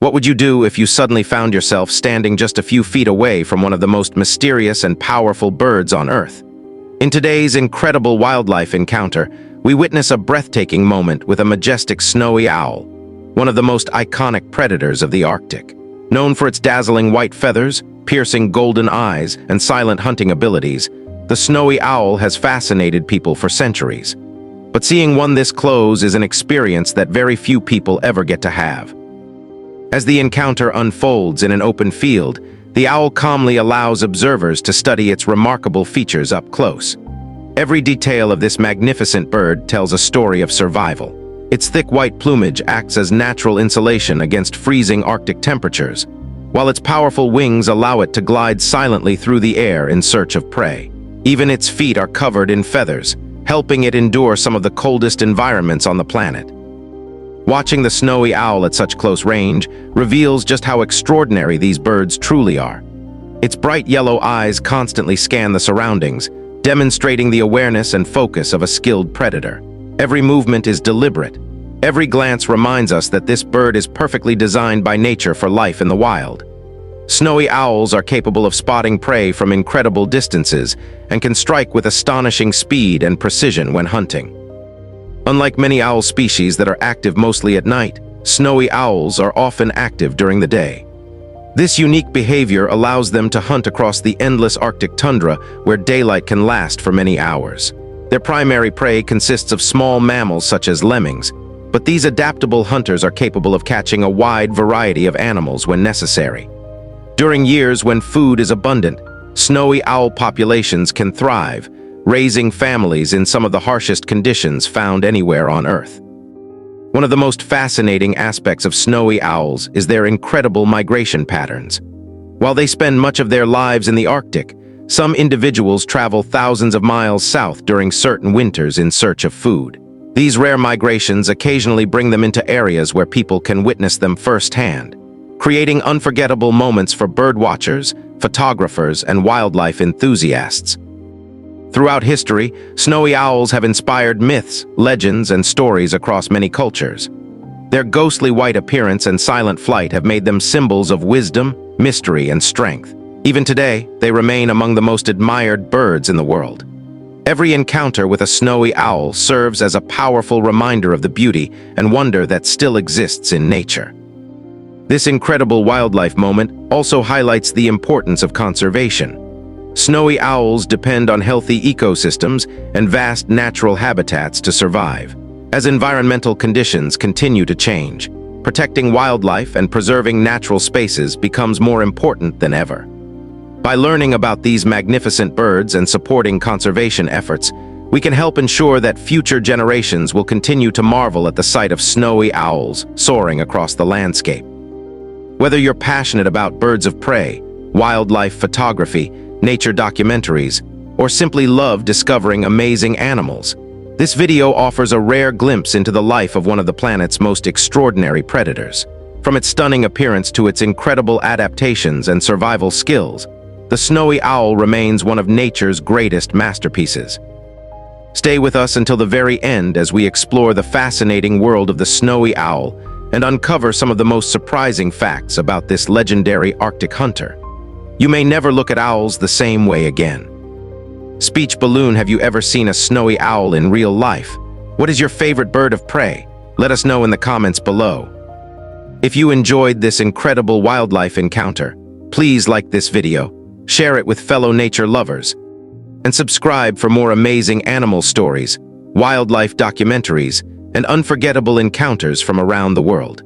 What would you do if you suddenly found yourself standing just a few feet away from one of the most mysterious and powerful birds on Earth? In today's incredible wildlife encounter, we witness a breathtaking moment with a majestic snowy owl, one of the most iconic predators of the Arctic. Known for its dazzling white feathers, piercing golden eyes, and silent hunting abilities, the snowy owl has fascinated people for centuries. But seeing one this close is an experience that very few people ever get to have. As the encounter unfolds in an open field, the owl calmly allows observers to study its remarkable features up close. Every detail of this magnificent bird tells a story of survival. Its thick white plumage acts as natural insulation against freezing Arctic temperatures, while its powerful wings allow it to glide silently through the air in search of prey. Even its feet are covered in feathers, helping it endure some of the coldest environments on the planet. Watching the snowy owl at such close range reveals just how extraordinary these birds truly are. Its bright yellow eyes constantly scan the surroundings, demonstrating the awareness and focus of a skilled predator. Every movement is deliberate. Every glance reminds us that this bird is perfectly designed by nature for life in the wild. Snowy owls are capable of spotting prey from incredible distances and can strike with astonishing speed and precision when hunting. Unlike many owl species that are active mostly at night, snowy owls are often active during the day. This unique behavior allows them to hunt across the endless Arctic tundra where daylight can last for many hours. Their primary prey consists of small mammals such as lemmings, but these adaptable hunters are capable of catching a wide variety of animals when necessary. During years when food is abundant, snowy owl populations can thrive, raising families in some of the harshest conditions found anywhere on Earth. One of the most fascinating aspects of snowy owls is their incredible migration patterns. While they spend much of their lives in the Arctic, some individuals travel thousands of miles south during certain winters in search of food. These rare migrations occasionally bring them into areas where people can witness them firsthand, creating unforgettable moments for birdwatchers, photographers, and wildlife enthusiasts. Throughout history, snowy owls have inspired myths, legends, and stories across many cultures. Their ghostly white appearance and silent flight have made them symbols of wisdom, mystery, and strength. Even today, they remain among the most admired birds in the world. Every encounter with a snowy owl serves as a powerful reminder of the beauty and wonder that still exists in nature. This incredible wildlife moment also highlights the importance of conservation. Snowy owls depend on healthy ecosystems and vast natural habitats to survive. As environmental conditions continue to change, protecting wildlife and preserving natural spaces becomes more important than ever. By learning about these magnificent birds and supporting conservation efforts, we can help ensure that future generations will continue to marvel at the sight of snowy owls soaring across the landscape. Whether you're passionate about birds of prey, wildlife photography, nature documentaries, or simply love discovering amazing animals, this video offers a rare glimpse into the life of one of the planet's most extraordinary predators. From its stunning appearance to its incredible adaptations and survival skills, the snowy owl remains one of nature's greatest masterpieces. Stay with us until the very end as we explore the fascinating world of the snowy owl and uncover some of the most surprising facts about this legendary Arctic hunter. You may never look at owls the same way again. Speech Balloon, have you ever seen a snowy owl in real life? What is your favorite bird of prey? Let us know in the comments below. If you enjoyed this incredible wildlife encounter, please like this video, share it with fellow nature lovers, and subscribe for more amazing animal stories, wildlife documentaries, and unforgettable encounters from around the world.